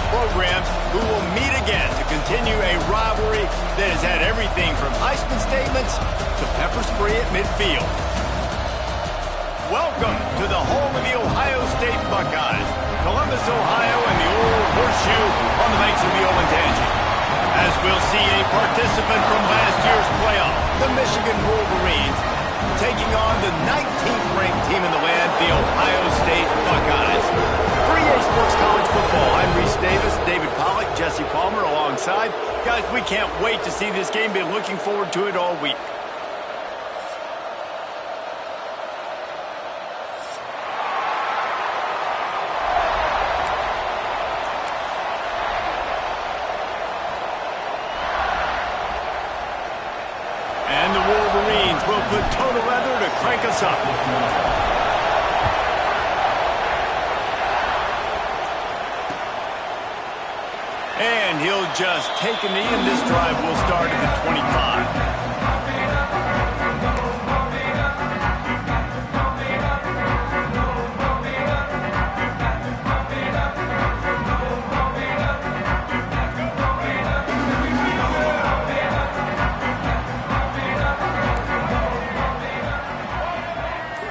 programs who will meet again to continue a rivalry that has had everything from Heisman statements to pepper spray at midfield. Welcome to the home of the Ohio State Buckeyes, Columbus, Ohio, and the old horseshoe on the banks of the Olentangy. As we'll see a participant from last year's playoff, the Michigan Wolverines, taking on the 19th-ranked team in the land, the Ohio State Buckeyes. For EA Sports College Football, I'm Reese Davis, David Pollack, Jesse Palmer alongside. Guys, we can't wait to see this game. Been looking forward to it all week. And the Wolverines will put total leather to crank us up. And he'll just take a knee, and this drive will start at the 25.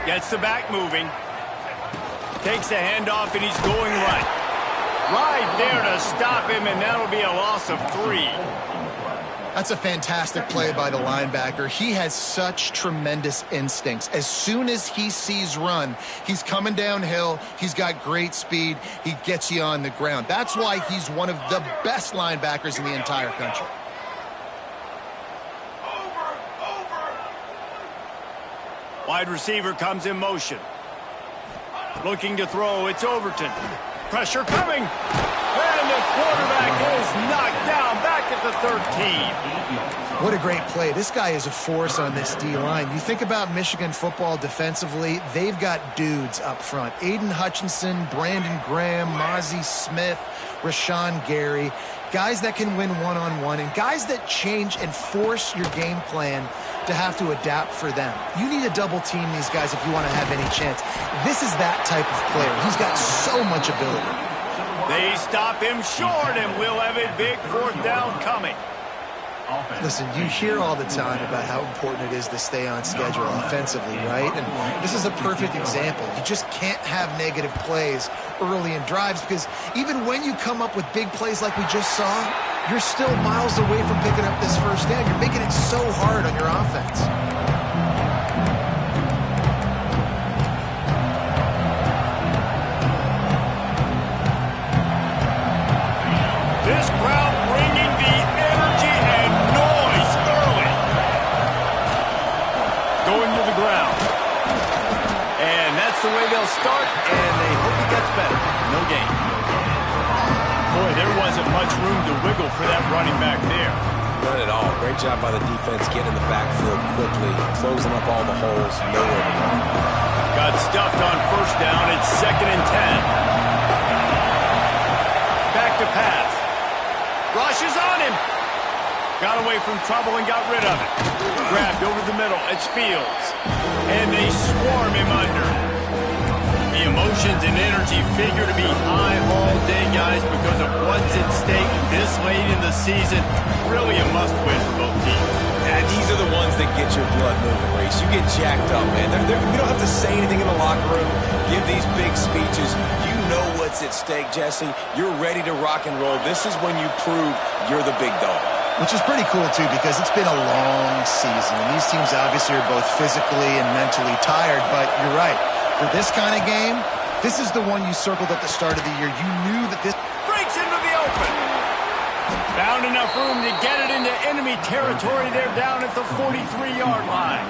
Gets the back moving. Takes the handoff, and he's going right. Right there to stop him, and that'll be a loss of 3. That's a fantastic play by the linebacker. He has such tremendous instincts. As soon as he sees run, he's coming downhill. He's got great speed. He gets you on the ground. That's why he's one of the best linebackers in the entire country. Wide receiver comes in motion. Looking to throw, it's Overton. Pressure coming. And the quarterback is knocked down back at the 13. What a great play. This guy is a force on this D-line. You think about Michigan football defensively, they've got dudes up front. Aiden Hutchinson, Brandon Graham, Mozzie Smith, Rashawn Gary. Guys that can win one-on-one and guys that change and force your game plan to have to adapt for them. You need to double team these guys if you want to have any chance. This is that type of player. He's got so much ability. They stop him short, and we'll have a big 4th down coming. Listen, you hear all the time about how important it is to stay on schedule offensively, right? And this is a perfect example. You just can't have negative plays early in drives because even when you come up with big plays like we just saw, you're still miles away from picking up this first down. You're making it so hard on your offense. This crowd bringing the energy and noise early. Going to the ground. And that's the way they'll start, and they hope he gets better. No gain. Boy, there wasn't much room to wiggle for that running back there. None at all. Great job by the defense getting in the backfield quickly, closing up all the holes. Nowhere to go. Got stuffed on 1st down. It's 2nd and 10. Back to pass. Rushes on him. Got away from trouble and got rid of it. Grabbed over the middle. It's Fields. And they swarm him under. The emotions and energy figure to be high all day, guys, because of what's at stake this late in the season. Really a must-win for both teams. And these are the ones that get your blood moving, Reese. You get jacked up, man. You don't have to say anything in the locker room. Give these big speeches. You know what's at stake, Jesse. You're ready to rock and roll. This is when you prove you're the big dog. Which is pretty cool, too, because it's been a long season. And these teams obviously are both physically and mentally tired, but you're right. For this kind of game, this is the one you circled at the start of the year. You knew that this breaks into the open. Found enough room to get it into enemy territory. They're down at the 43-yard line.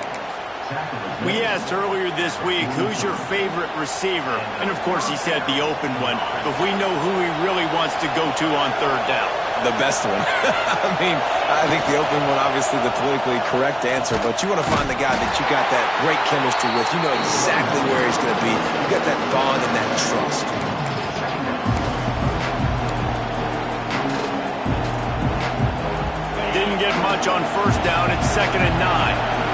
We asked earlier this week, who's your favorite receiver? And, of course, he said the open one. But we know who he really wants to go to on 3rd down. The best one. I think the open one, obviously the politically correct answer, but you want to find the guy that you got that great chemistry with. You know exactly where he's going to be. You got that bond and that trust. Didn't get much on 1st down. It's 2nd and 9.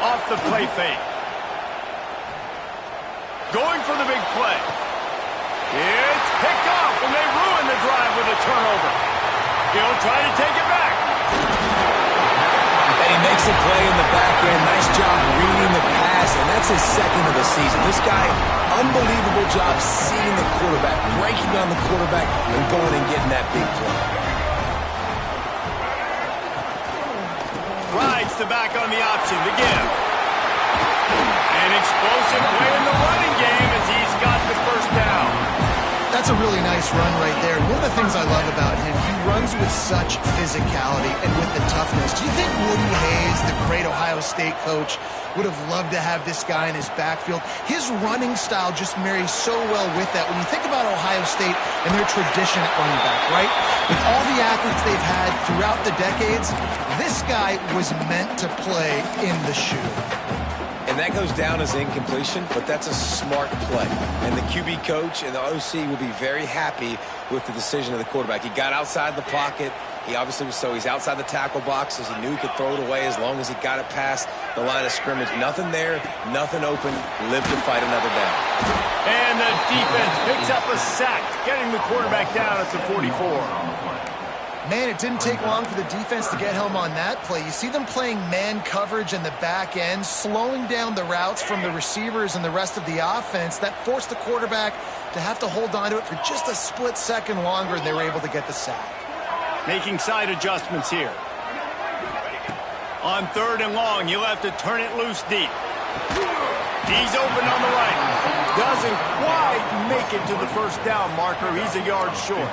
Off the play fake. going for the big play. It's picked off, and they ruin the drive with a turnover. He'll try to take it back. And he makes a play in the back end. Nice job reading the pass, and that's his second of the season. This guy, unbelievable job seeing the quarterback, breaking on the quarterback, and going and getting that big play. Rides the back on the option to give. An explosive play in the running game as he's got the first down. That's a really nice run right there. One of the things I love about him, he runs with such physicality and with the toughness. Do you think Woody Hayes, the great Ohio State coach, would have loved to have this guy in his backfield? His running style just marries so well with that. When you think about Ohio State and their tradition at running back, right? With all the athletes they've had throughout the decades, this guy was meant to play in the shoe. And that goes down as incompletion, but that's a smart play. And the QB coach and the OC will be very happy with the decision of the quarterback. He got outside the pocket. He obviously was he's outside the tackle boxes. He knew he could throw it away as long as he got it past the line of scrimmage. Nothing there, nothing open. Live to fight another down. And the defense picks up a sack, getting the quarterback down at the 44. Man, it didn't take long for the defense to get home on that play. You see them playing man coverage in the back end, slowing down the routes from the receivers and the rest of the offense. That forced the quarterback to have to hold on to it for just a split second longer, and they were able to get the sack. Making side adjustments here. On 3rd and long, you'll have to turn it loose deep. He's open on the right. Doesn't quite make it to the first down marker. He's a yard short.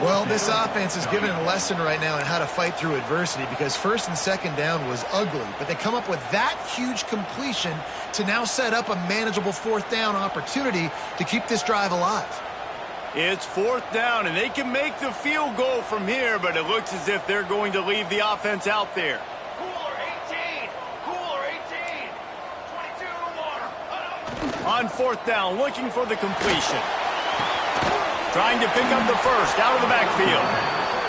Well, this offense is giving a lesson right now on how to fight through adversity, because 1st and 2nd down was ugly, but they come up with that huge completion to now set up a manageable 4th down opportunity to keep this drive alive. It's 4th down, and they can make the field goal from here, but it looks as if they're going to leave the offense out there. Cooler 18! Cooler 18! 22 water! On 4th down, looking for the completion. Trying to pick up the first out of the backfield.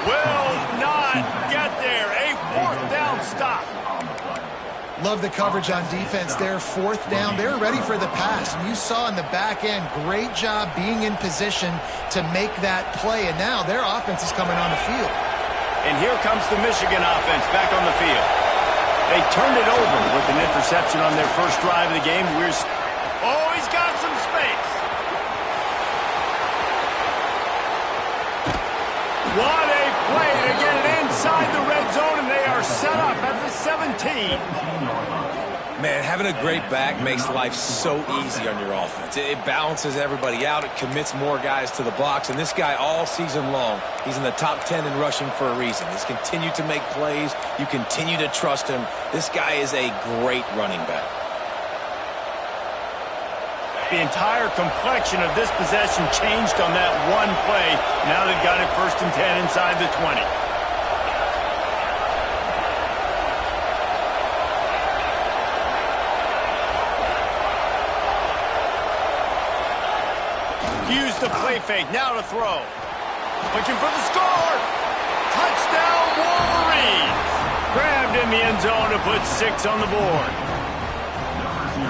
Will not get there. A 4th down stop. Love the coverage on defense there. 4th down. They're ready for the pass. And you saw in the back end, great job being in position to make that play. And now their offense is coming on the field. And here comes the Michigan offense back on the field. They turned it over with an interception on their first drive of the game. Oh, he's got some space. What a play to get it inside the red zone, and they are set up at the 17. Man, having a great back makes life so easy on your offense. It balances everybody out. It commits more guys to the box. And this guy all season long, he's in the top 10 in rushing for a reason. He's continued to make plays. You continue to trust him. This guy is a great running back. The entire complexion of this possession changed on that one play. Now they've got it 1st and 10 inside the 20. Use the play fake. Now to throw. Looking for the score. Touchdown Wolverines. Grabbed in the end zone to put 6 on the board.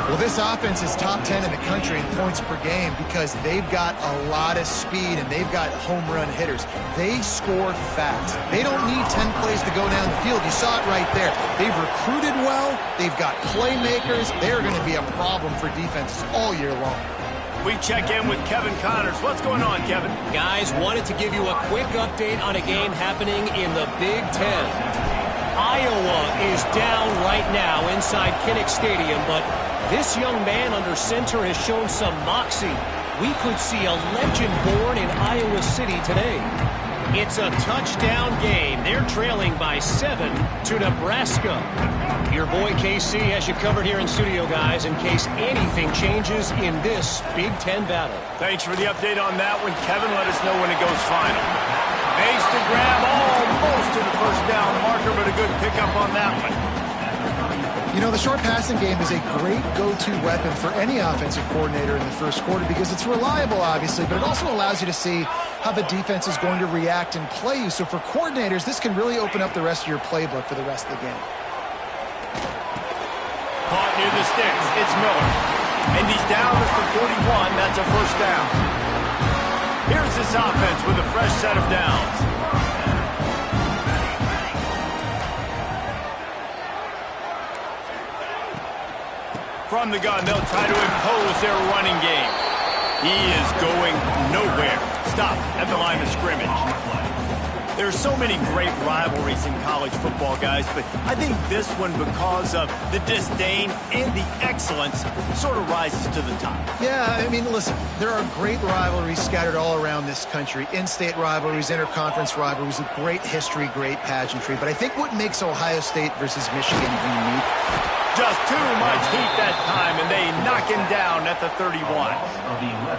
Well, this offense is top 10 in the country in points per game because they've got a lot of speed and they've got home run hitters. They score fast. They don't need 10 plays to go down the field. You saw it right there. They've recruited well. They've got playmakers. They're going to be a problem for defenses all year long. We check in with Kevin Connors. What's going on, Kevin? Guys, wanted to give you a quick update on a game happening in the Big Ten. Iowa is down right now inside Kinnick Stadium, but this young man under center has shown some moxie. We could see a legend born in Iowa City today. It's a touchdown game. They're trailing by 7 to Nebraska. Your boy KC has you covered here in studio, guys, in case anything changes in this Big Ten battle. Thanks for the update on that one, Kevin. Let us know when it goes final. Makes the grab almost to the first down marker, but a good pickup on that one. You know, the short passing game is a great go-to weapon for any offensive coordinator in the first quarter because it's reliable, obviously, but it also allows you to see how the defense is going to react and play you. So for coordinators, this can really open up the rest of your playbook for the rest of the game. Caught near the sticks. It's Miller. And he's down at the 41. That's a first down. Here's this offense with a fresh set of downs. From the gun, they'll try to impose their running game. He is going nowhere. Stop at the line of scrimmage. There's so many great rivalries in college football, guys, but I think this one, because of the disdain and the excellence, sort of rises to the top. Yeah, I mean, listen, there are great rivalries scattered all around this country. In-state rivalries, interconference rivalries, with great history, great pageantry. But I think what makes Ohio State versus Michigan unique, just too much heat that time, and they knock him down at the 31.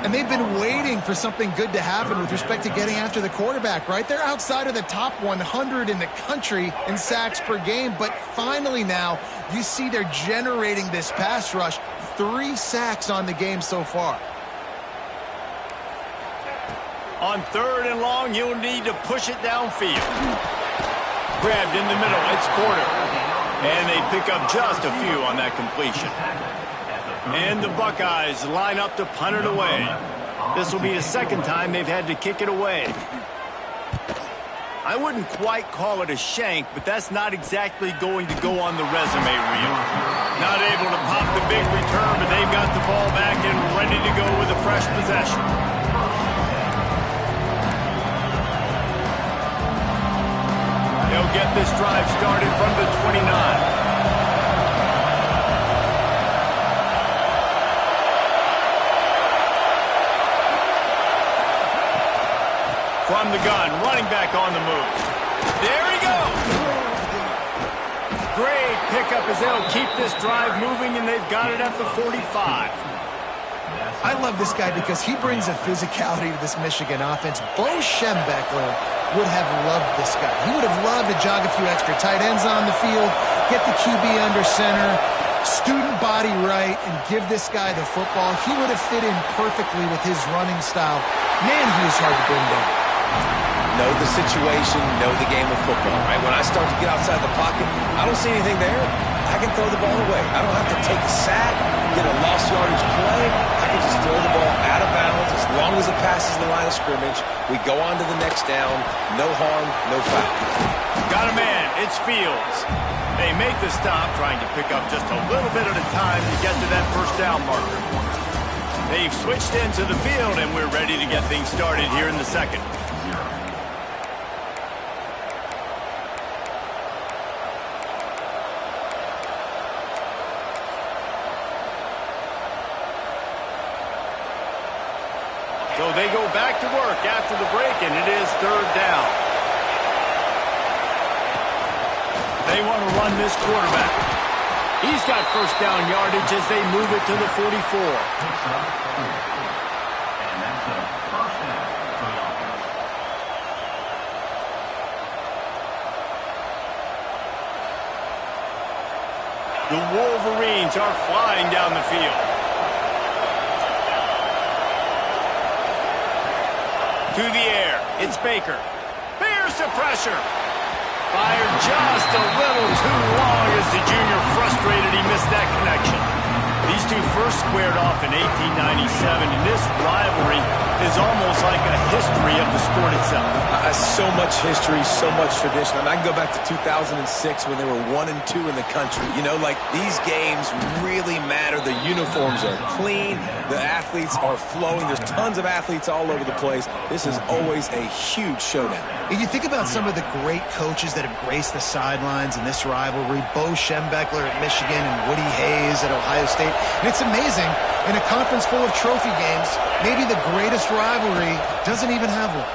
and they've been waiting for something good to happen with respect to getting after the quarterback, right? They're outside of the top 100 in the country in sacks per game, but finally now you see they're generating this pass rush. 3 sacks on the game so far. On 3rd and long, you'll need to push it downfield. Grabbed in the middle, it's Porter. And they pick up just a few on that completion. And the Buckeyes line up to punt it away. This will be the second time they've had to kick it away. I wouldn't quite call it a shank, but that's not exactly going to go on the resume reel. Not able to pop the big return, but they've got the ball back and ready to go with a fresh possession. They'll get this drive started from the 29. From the gun, running back on the move. There he goes. Great pickup as they'll keep this drive moving, and they've got it at the 45. I love this guy because he brings a physicality to this Michigan offense. Bo Schembechler would have loved this guy. He would have loved to jog a few extra tight ends on the field, get the QB under center, student body right, and give this guy the football. He would have fit in perfectly with his running style. Man, he is hard to bring down. Know the situation, know the game of football, right? When I start to get outside the pocket, I don't see anything there. I can throw the ball away. I don't have to take a sack, get a lost yardage play. I can just throw the ball out of bounds as long as it passes the line of scrimmage. We go on to the next down. No harm, no foul. Got a man. It's Fields. They make the stop, trying to pick up just a little bit at a time to get to that first down marker. They've switched into the field, and we're ready to get things started here in the second. So they go back to work after the break, and it is 3rd down. They want to run this quarterback. He's got first down yardage as they move it to the 44. The Wolverines are flying down the field. To the air, it's Baker. Bears the pressure. Fired just a little too long as the junior frustrated he missed that connection. These two first squared off in 1897, and this rivalry is almost like a history of the sport itself. So much history, so much tradition. I mean, I can go back to 2006 when they were 1-2 in the country. You know, like, these games really matter. The uniforms are clean. The athletes are flowing. There's tons of athletes all over the place. This is always a huge showdown. And you think about some of the great coaches that have graced the sidelines in this rivalry. Bo Schembechler at Michigan and Woody Hayes at Ohio State. And it's amazing, in a conference full of trophy games, maybe the greatest rivalry doesn't even have one.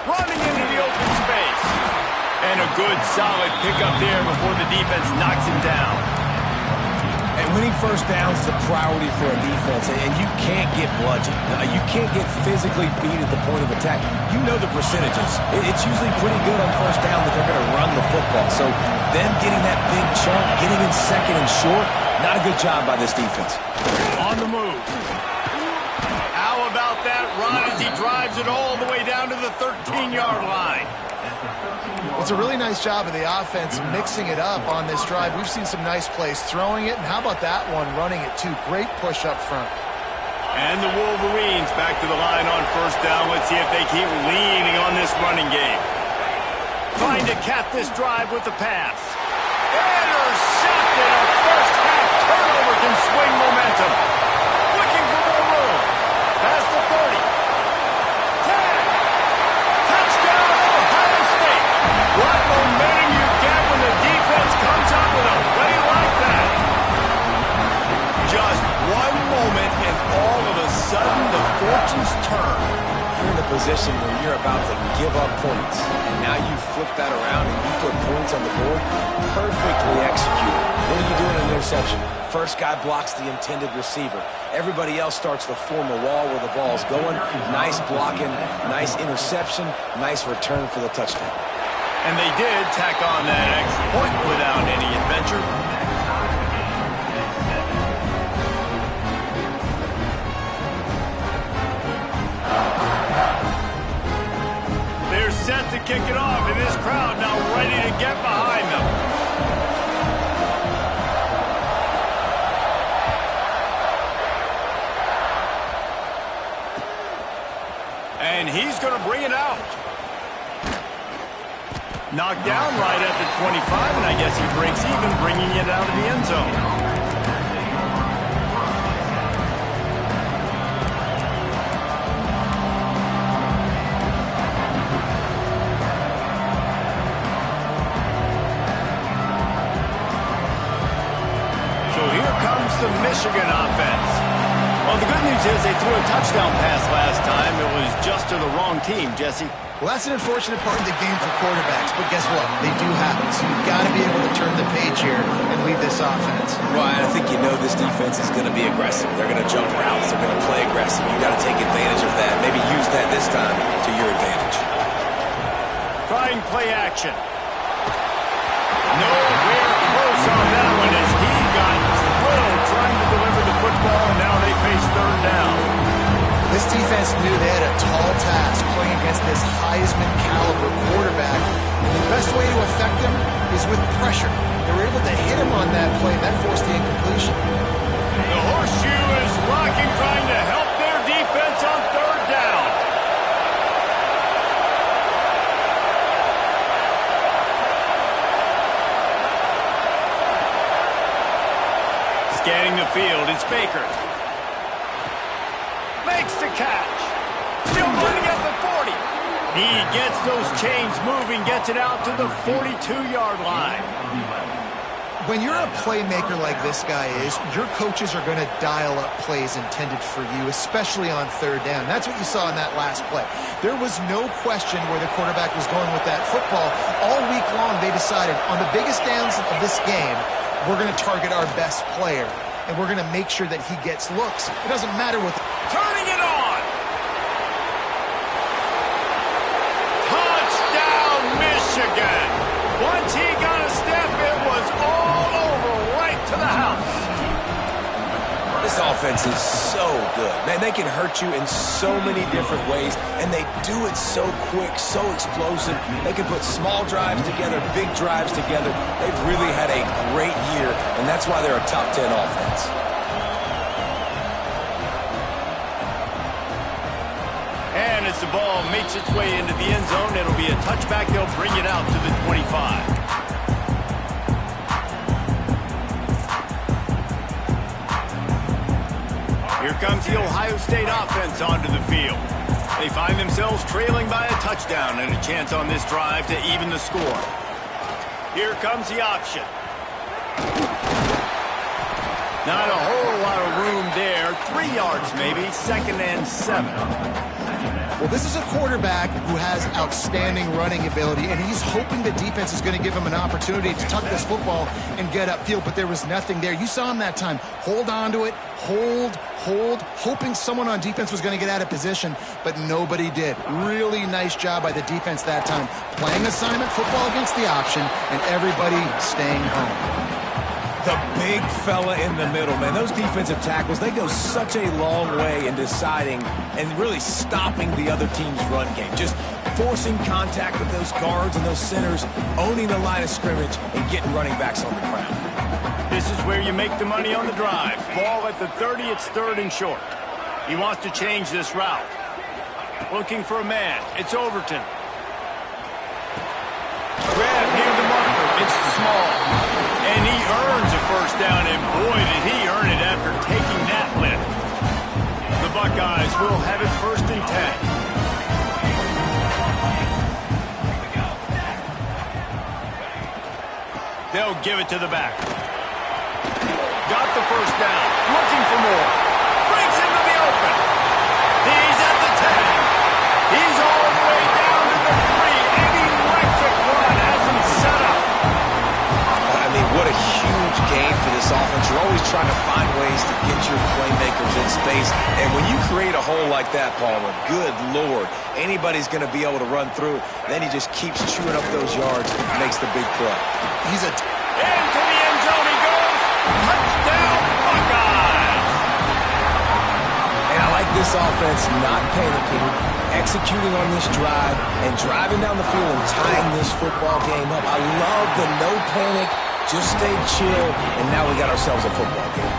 Running into the open space. And a good, solid pickup there before the defense knocks him down. And winning first downs is a priority for a defense, and you can't get bludgeoned. You can't get physically beat at the point of attack. You know the percentages. It's usually pretty good on first down that they're going to run the football. So them getting that big chunk, getting in second and short, not a good job by this defense. On the move. How about that run as he drives it all the way down to the 13-yard line? Well, it's a really nice job of the offense mixing it up on this drive. We've seen some nice plays throwing it, and how about that one running it too? Great push up front. And the Wolverines back to the line on first down. Let's see if they keep leaning on this running game. Trying to cap this drive with the pass. Intercepted. A first half turnover can swing momentum. Looking for more room. Past the 30. 10. Touchdown, Ohio State. What momentum you get when the defense comes out with a play like that. Just one moment and all of a sudden the fortunes turn. You're in a position where you're about to give up points, and now you flip that around and you put points on the board. Perfectly executed. What are you doing in an interception? First guy blocks the intended receiver. Everybody else starts to form a wall where the ball's going. Nice blocking, nice interception, nice return for the touchdown. And they did tack on that extra point without any adventure. They're set to kick it off, and this crowd now ready to get behind them. And he's going to bring it out. Knocked down right at the 25, and I guess he breaks even, bringing it out of the end zone. The Michigan offense. Well, the good news is they threw a touchdown pass last time. It was just to the wrong team, Jesse. Well, that's an unfortunate part of the game for quarterbacks, but guess what? They do happen, so you've got to be able to turn the page here and lead this offense. Ryan, I think you know this defense is going to be aggressive. They're going to jump routes. They're going to play aggressive. You've got to take advantage of that. Maybe use that this time to your advantage. Trying play action. Nowhere close on that one as he got drilled trying to deliver the football, and now they face third down. This defense knew they had a tall task playing against this Heisman caliber quarterback. And the best way to affect him is with pressure. They were able to hit him on that play, and that forced the incompletion. The horseshoe is rocking, trying to help their defense on third down. Scanning the field, it's Baker. Makes the catch. Still running at the 40. He gets those chains moving, gets it out to the 42-yard line. When you're a playmaker like this guy is, your coaches are going to dial up plays intended for you, especially on third down. That's what you saw in that last play. There was no question where the quarterback was going with that football. All week long, they decided on the biggest downs of this game, we're going to target our best player, and we're going to make sure that he gets looks. It doesn't matter what. Turning it on. Touchdown, Michigan. Once he got a step, it was all over right to the house. This offense is so good. Man, they can hurt you in so many different ways, and they do it so quick, so explosive. They can put small drives together, big drives together. They've really had a great year, and that's why they're a top 10 offense. And as the ball makes its way into the end zone, it'll be a touchback. They'll bring it out to the 25. Here comes the Ohio State offense onto the field. They find themselves trailing by a touchdown and a chance on this drive to even the score. Here comes the option. Not a whole lot of room there. 3 yards maybe, 2nd and 7. Well, this is a quarterback who has outstanding running ability, and he's hoping the defense is going to give him an opportunity to tuck this football and get upfield, but there was nothing there. You saw him that time. Hold on to it, hold, hoping someone on defense was going to get out of position, but nobody did. Really nice job by the defense that time. Playing assignment football against the option, and everybody staying home. The big fella in the middle, man. Those defensive tackles, they go such a long way in deciding and really stopping the other team's run game. Just forcing contact with those guards and those centers, owning the line of scrimmage, and getting running backs on the ground. This is where you make the money on the drive. Ball at the 30, it's 3rd and short. He wants to change this route. Looking for a man. It's Overton. Grab near the marker. It's small. And he earns a first down, and boy, did he earn it after taking that lift. The Buckeyes will have it 1st and 10. They'll give it to the back. Got the first down. Looking for more. Breaks into the open. He's at the 10. He's all the way down to the 3. An electric run has him set up. I mean, what a huge game for this offense. You're always trying to find ways to get your playmakers in space. And when you create a hole like that, Palmer, good Lord, anybody's going to be able to run through it. Then he just keeps chewing up those yards and makes the big play. Into the end zone he goes. Touchdown, Buckeyes. And I like this offense not panicking, executing on this drive, and driving down the field and tying this football game up. I love the no panic, just stay chill, and now we got ourselves a football game.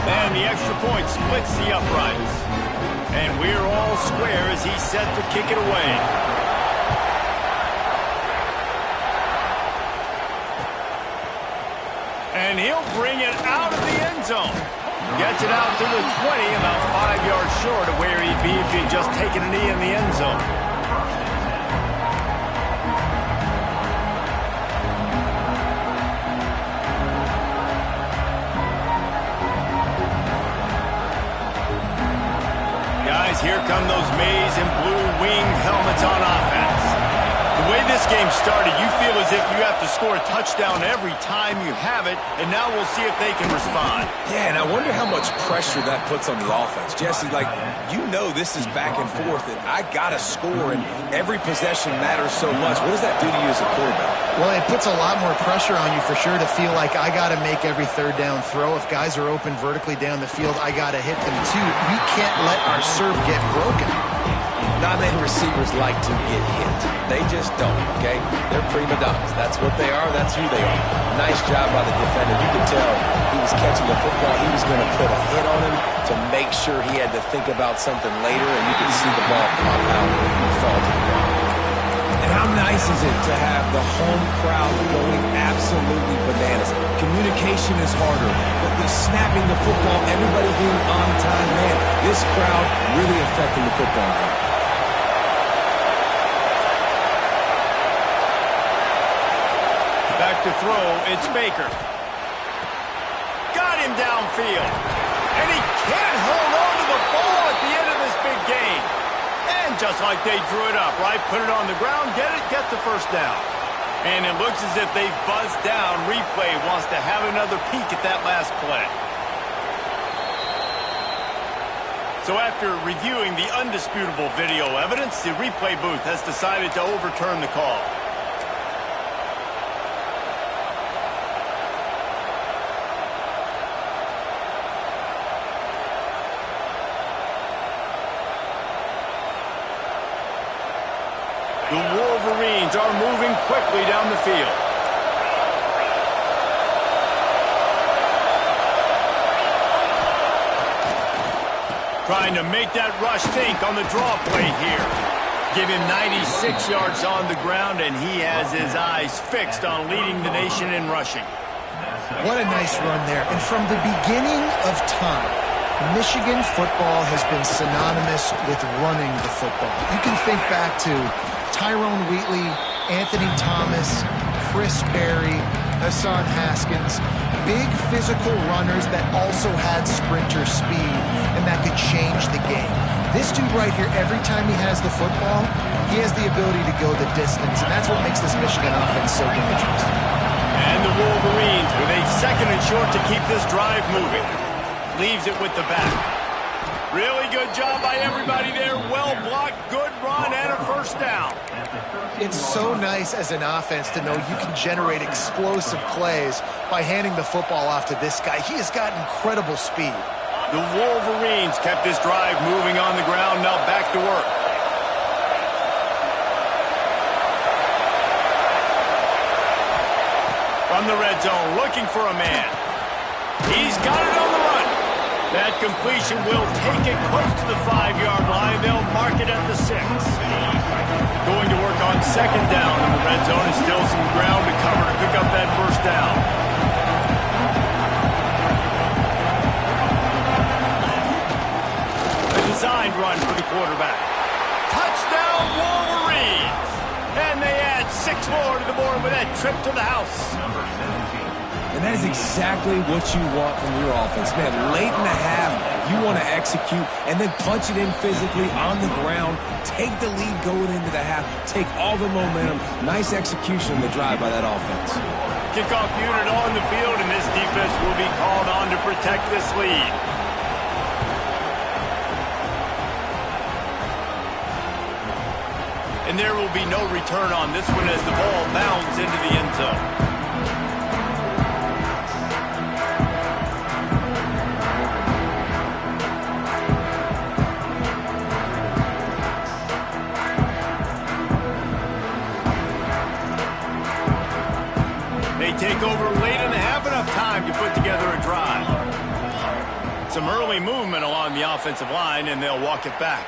And the extra point splits the uprights. And we're all square as he's set to kick it away. And he'll bring it out of the end zone. Gets it out to the 20, about 5 yards short of where he'd be if he'd just taken a knee in the end zone. Guys, here come those maize and blue winged helmets on offense. The way this game started, you feel as if you have to score a touchdown every time you have it, and now we'll see if they can respond. Yeah, and I wonder how much pressure that puts on the offense. Jesse, like, you know this is back and forth, and I got to score, and every possession matters so much. What does that do to you as a quarterback? Well, it puts a lot more pressure on you for sure to feel like I got to make every 3rd down throw. If guys are open vertically down the field, I got to hit them too. We can't let our serve get broken. Not many receivers like to get hit. They just don't, okay? They're prima donnas. That's what they are. That's who they are. Nice job by the defender. You could tell he was catching the football. He was going to put a hit on him to make sure he had to think about something later, and you could see the ball pop out and fall to the ground. And how nice is it to have the home crowd going absolutely bananas? Communication is harder, but the snapping the football, everybody being on time, man, this crowd really affecting the football game. Back to throw, it's Baker. Got him downfield. And he can't hold on to the ball at the end of this big game. And just like they drew it up, right? Put it on the ground, get it, get the first down. And it looks as if they've buzzed down. Replay wants to have another peek at that last play. So after reviewing the undisputable video evidence, the replay booth has decided to overturn the call. The Wolverines are moving quickly down the field. Trying to make that rush think on the draw play here. Give him 96 yards on the ground, and he has his eyes fixed on leading the nation in rushing. What a nice run there. And from the beginning of time, Michigan football has been synonymous with running the football. You can think back to Tyrone Wheatley, Anthony Thomas, Chris Berry, Hassan Haskins. Big physical runners that also had sprinter speed and that could change the game. This dude right here, every time he has the football, he has the ability to go the distance, and that's what makes this Michigan offense so dangerous. And the Wolverines with a 2nd and short to keep this drive moving. Leaves it with the back. Really good job by everybody there. Well blocked, good run, and a first down. It's so nice as an offense to know you can generate explosive plays by handing the football off to this guy. He has got incredible speed. The Wolverines kept this drive moving on the ground. Now back to work. from the red zone, looking for a man. He's got it on the run. That completion will take it close to the 5-yard line. They'll mark it at the 6. Going to work on second down in the red zone. Is still some ground to cover to pick up that first down. A designed run for the quarterback. Touchdown, Wolverines! And they add 6 more to the board with that trip to the house. And that is exactly what you want from your offense. Man, late in the half, you want to execute and then punch it in physically on the ground. Take the lead going into the half. Take all the momentum. Nice execution on the drive by that offense. Kickoff unit on the field, and this defense will be called on to protect this lead. And there will be no return on this one as the ball bounds into the end zone. They take over late in the half, enough time to put together a drive. Some early movement along the offensive line, and they'll walk it back.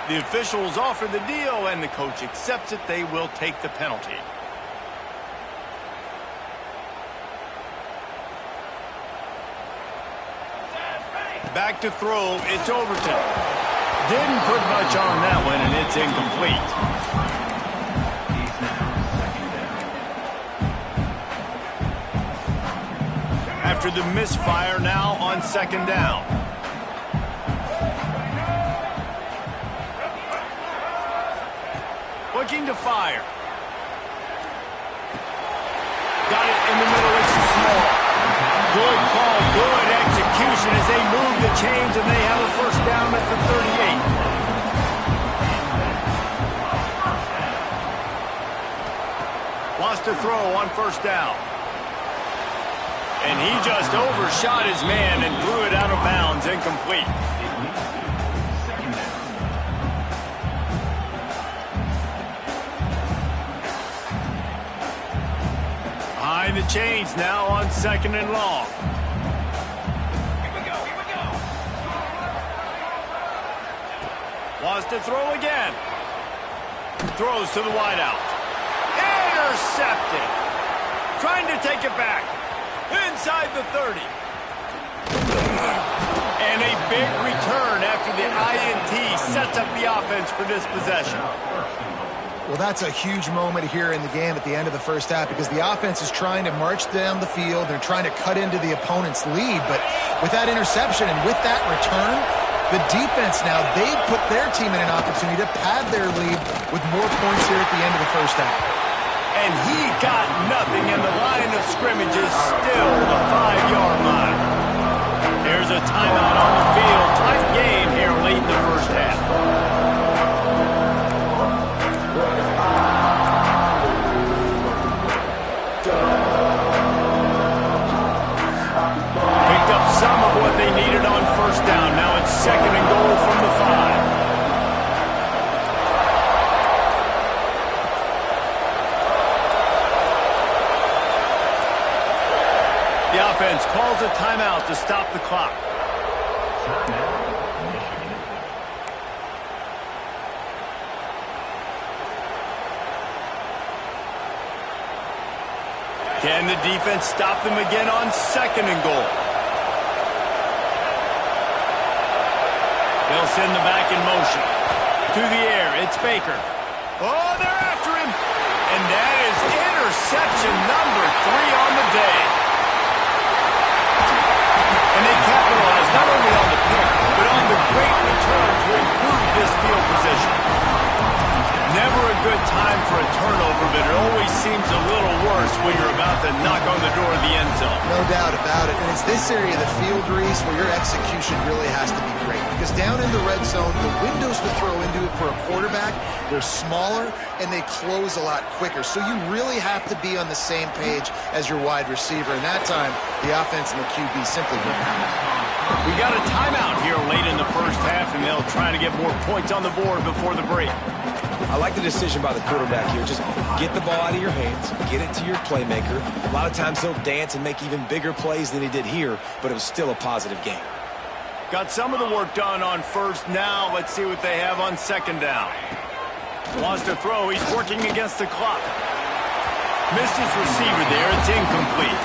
The officials offer the deal, and the coach accepts it. They will take the penalty. Back to throw, it's Overton. Didn't put much on that one, and it's incomplete. After the misfire, now on second down. Looking to fire. Got it in the middle, it's small. Good call, good execution as they move the chains, and they have a first down at the 38. Wants to throw on first down. And he just overshot his man and threw it out of bounds, incomplete. Behind the chains now on second and long. Here we go, here we go. Wants to throw again. Throws to the wideout. Intercepted. Trying to take it back. Inside the 30. And a big return after the INT sets up the offense for this possession. Well, that's a huge moment here in the game at the end of the first half because the offense is trying to march down the field. They're trying to cut into the opponent's lead. But with that interception and with that return, the defense now, they've put their team in an opportunity to pad their lead with more points here at the end of the first half. And he got nothing, and the line of scrimmage is still the 5-yard line. There's a timeout on the field. Tight game here late in the first half. Picked up some of what they needed on first down. Now it's second and goal from the 5. The offense calls a timeout to stop the clock. Can the defense stop them again on second and goal? They'll send the back in motion. To the air, it's Baker. Oh, they're after him. And that is interception number 3 on the day. And they capitalized not only on the pick, but on the great return to improve this field position. Never a good time for a turnover, but it always seems a little worse when you're about to knock on the door of the end zone. No doubt about it. And it's this area of the field, Reese, where your execution really has to be great. Because down in the red zone, the windows to throw into it for a quarterback, they're smaller and they close a lot quicker. So you really have to be on the same page as your wide receiver. And that time, the offense and the QB simply wouldn't have it. We got a timeout here late in the first half, and they'll try to get more points on the board before the break. I like the decision by the quarterback here. Just get the ball out of your hands, get it to your playmaker. A lot of times he'll dance and make even bigger plays than he did here, but it was still a positive game. Got some of the work done on first. Now let's see what they have on second down. Wants to throw. He's working against the clock. Missed his receiver there. It's incomplete.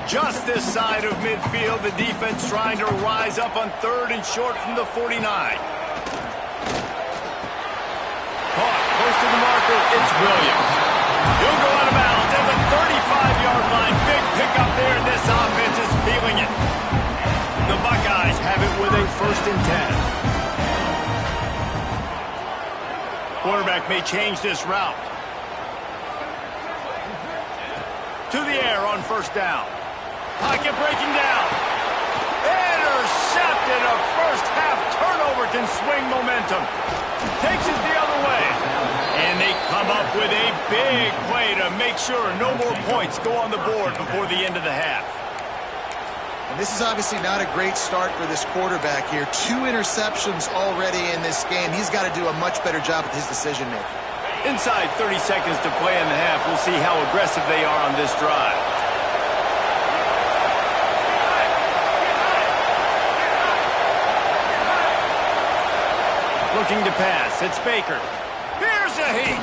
Just this side of midfield, the defense trying to rise up on third and short from the 49. Caught close to the marker. It's Williams. He'll go out of bounds at the 35-yard line. Big pickup there, and this offense is feeling it. The Buckeyes have it with a 1st and 10. Quarterback may change this route. To the air on 1st down. Pocket breaking down. Intercepted. A first-half turnover can swing momentum. Takes it the other way. And they come up with a big play to make sure no more points go on the board before the end of the half. And this is obviously not a great start for this quarterback here. 2 interceptions already in this game. He's got to do a much better job with his decision-making. Inside 30 seconds to play in the half. We'll see how aggressive they are on this drive. Looking to pass. It's Baker. Here's a heat.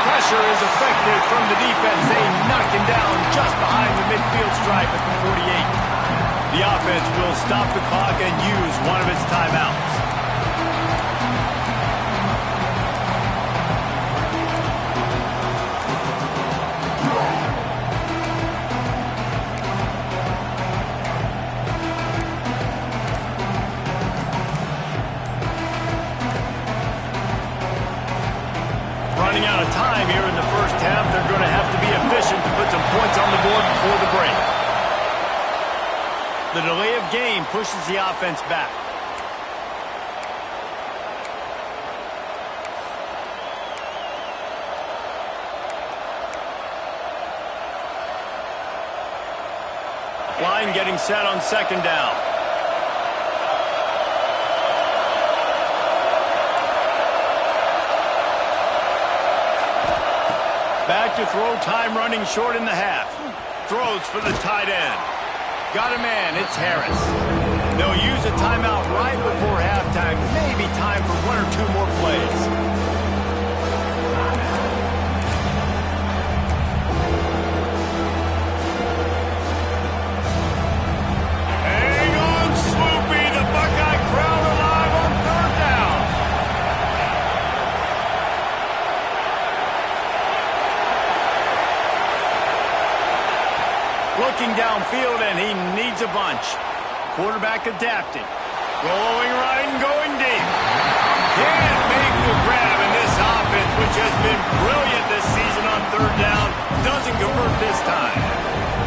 Pressure is effective from the defense. They knock him down just behind the midfield stripe at the 48. The offense will stop the clock and use one of its timeouts. Running out of time here in the first half. They're going to have to be efficient to put some points on the board before the break. The delay of game pushes the offense back. Line getting set on 2nd down. Back to throw, time running short in the half. Throws for the tight end. Got a man, it's Harris. They'll use a timeout right before halftime. Maybe time for 1 or 2 more plays. Hang on, Swoopy. The Buckeye crowd alive on 3rd down. Looking downfield, and he needs a bunch. Quarterback adapting. Going right and going deep. Can't make the grab, and this offense, which has been brilliant this season on 3rd down, doesn't convert this time.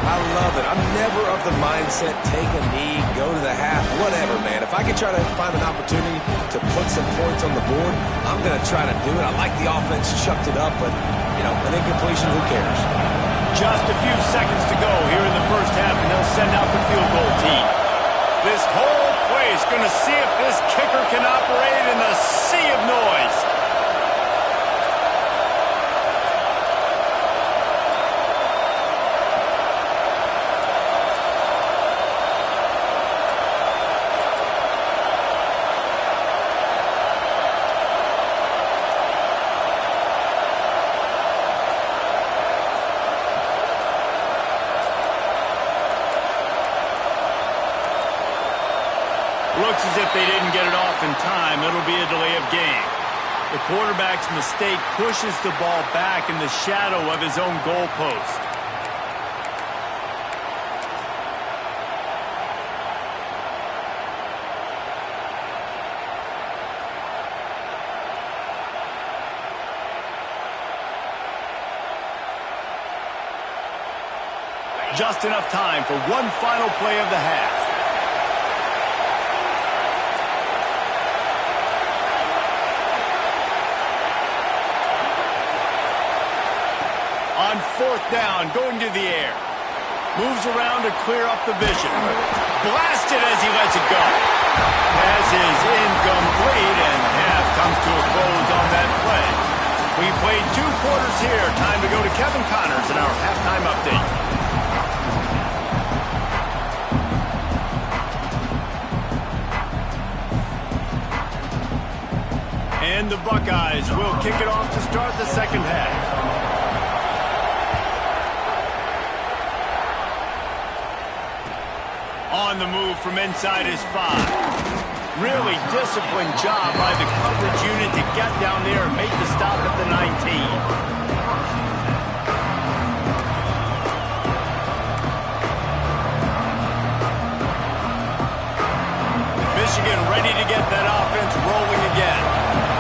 I love it. I'm never of the mindset, take a knee, go to the half, whatever, man. If I can try to find an opportunity to put some points on the board, I'm going to try to do it. I like the offense, chucked it up, but, you know, an incompletion, who cares? Just a few seconds to go here in the first half, and they'll send out the field goal team. This whole place going to see if this kicker can operate in the sea of noise. Looks as if they didn't get it off in time. It'll be a delay of game. The quarterback's mistake pushes the ball back in the shadow of his own goalpost. Just enough time for one final play of the half. On 4th down, going to the air. Moves around to clear up the vision. Blasted as he lets it go. Pass is incomplete, and half comes to a close on that play. We played 2 quarters here. Time to go to Kevin Connors in our halftime update. And the Buckeyes will kick it off to start the second half. On the move from inside his 5. Really disciplined job by the coverage unit to get down there and make the stop at the 19. Michigan ready to get that offense rolling again.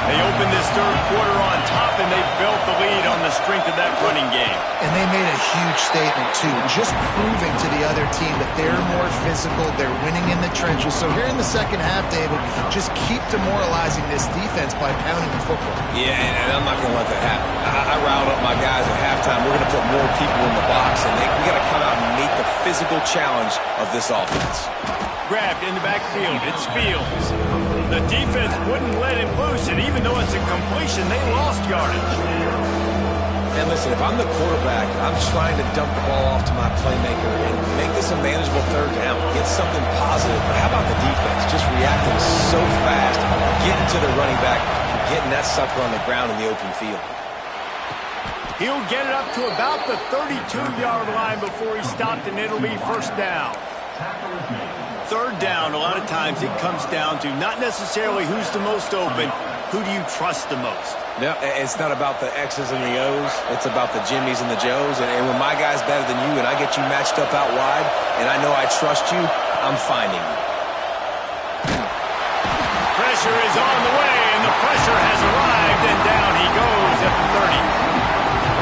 They opened this third quarter on top, and they built the lead on the strength of that running game. And they made a huge statement, too, just proving to the other team that they're more physical, they're winning in the trenches. So here in the second half, David, just keep demoralizing this defense by pounding the football. Yeah, and I'm not going to let that happen. I riled up my guys at halftime. We're going to put more people in the box, and we got to come out and meet the physical challenge of this offense. Grabbed in the backfield. It's Fields. The defense wouldn't let him loose, and even though it's a completion, they lost yardage. And listen, if I'm the quarterback, I'm trying to dump the ball off to my playmaker and make this a manageable third down, get something positive. But how about the defense? Just reacting so fast, getting to the running back, and getting that sucker on the ground in the open field. He'll get it up to about the 32-yard line before he stopped, and it'll be first down. Third down, a lot of times it comes down to not necessarily who's the most open, who do you trust the most? No, it's not about the X's and the O's. It's about the Jimmies and the Joes. And when my guy's better than you and I get you matched up out wide and I know I trust you, I'm finding you. Pressure is on the way, and the pressure has arrived, and down he goes at the 30.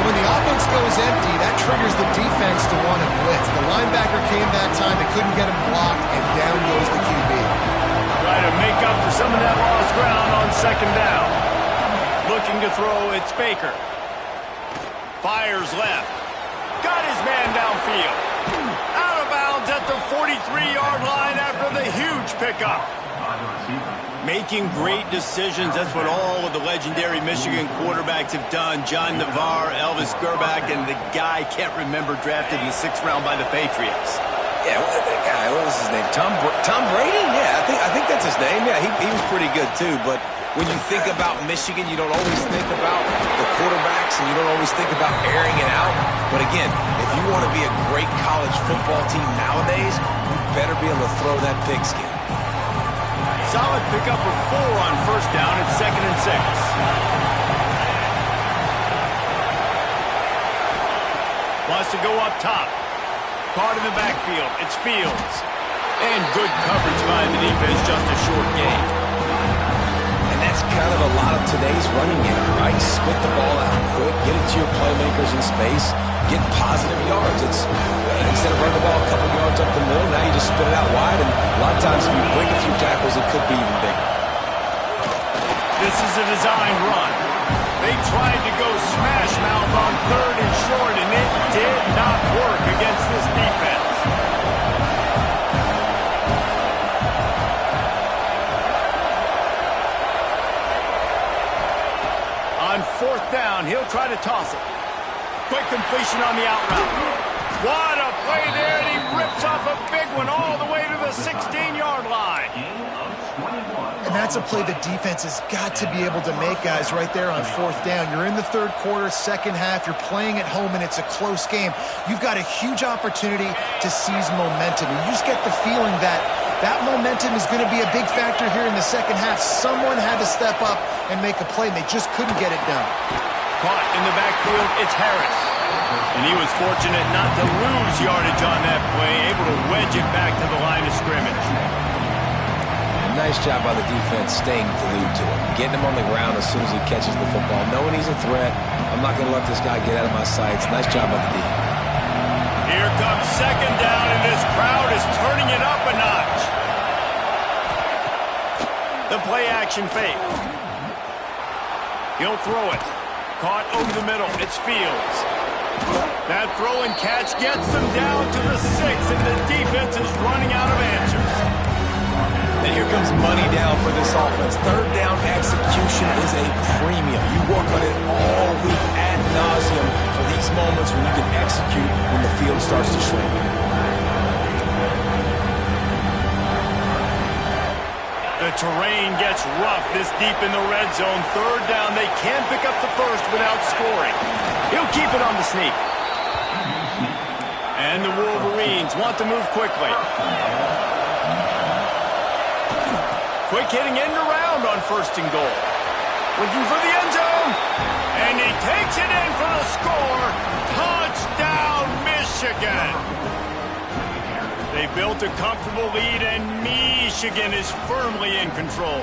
When the offense goes empty, that triggers the defense to want to blitz. The linebacker came that time. They couldn't get him blocked, and down goes the QB. Try to make up for some of that lost ground on second down. Looking to throw, it's Baker. Fires left. Got his man downfield. Out of bounds at the 43-yard line after the huge pickup. Making great decisions. That's what all of the legendary Michigan quarterbacks have done. John Navarre, Elvis Gerbach, and the guy, can't remember, drafted in the 6th round by the Patriots. Yeah, that guy, what was his name? Tom Brady? Yeah, I think that's his name. Yeah, he was pretty good too. But when you think about Michigan, you don't always think about the quarterbacks, and you don't always think about airing it out. But again, if you want to be a great college football team nowadays, you better be able to throw that pigskin. Solid pickup of 4 on first down. It's 2nd and 6. Wants to go up top. Caught in the backfield. It's Fields. And good coverage by the defense. Just a short gain. And that's kind of a lot of today's running game, right? Split the ball out quick. Get it to your playmakers in space. Get positive yards. It's instead of running the ball a couple yards up the middle, now you just spit it out wide, and a lot of times if you break a few tackles, it could be even bigger. This is a designed run. They tried to go smash mouth on 3rd and short, and it did not work against this defense. On 4th down, he'll try to toss it. Quick completion on the out route. What a play there, and he rips off a big one all the way to the 16-yard line. And that's a play the defense has got to be able to make, guys, right there on 4th down. You're in the 3rd quarter, second half. You're playing at home, and it's a close game. You've got a huge opportunity to seize momentum. And you just get the feeling that that momentum is going to be a big factor here in the second half. Someone had to step up and make a play, and they just couldn't get it done. Caught in the backfield, it's Harris. And he was fortunate not to lose yardage on that play, able to wedge it back to the line of scrimmage. Nice job by the defense staying glued to him, getting him on the ground as soon as he catches the football, knowing he's a threat. I'm not going to let this guy get out of my sights. Nice job by the D. Here comes second down, and this crowd is turning it up a notch. The play action fake. He'll throw it. Caught over the middle. It's Fields. That throw and catch gets them down to the 6, and the defense is running out of answers. And here comes money down for this offense. Third down execution is a premium. You work on it all week ad nauseum for these moments when you can execute when the field starts to shrink. The terrain gets rough this deep in the red zone. Third down, they can't pick up the first without scoring. He'll keep it on the sneak. And the Wolverines want to move quickly. Quick hitting end around on 1st and goal. Looking for the end zone. And he takes it in for the score. Touchdown, Michigan. They built a comfortable lead, and Michigan is firmly in control.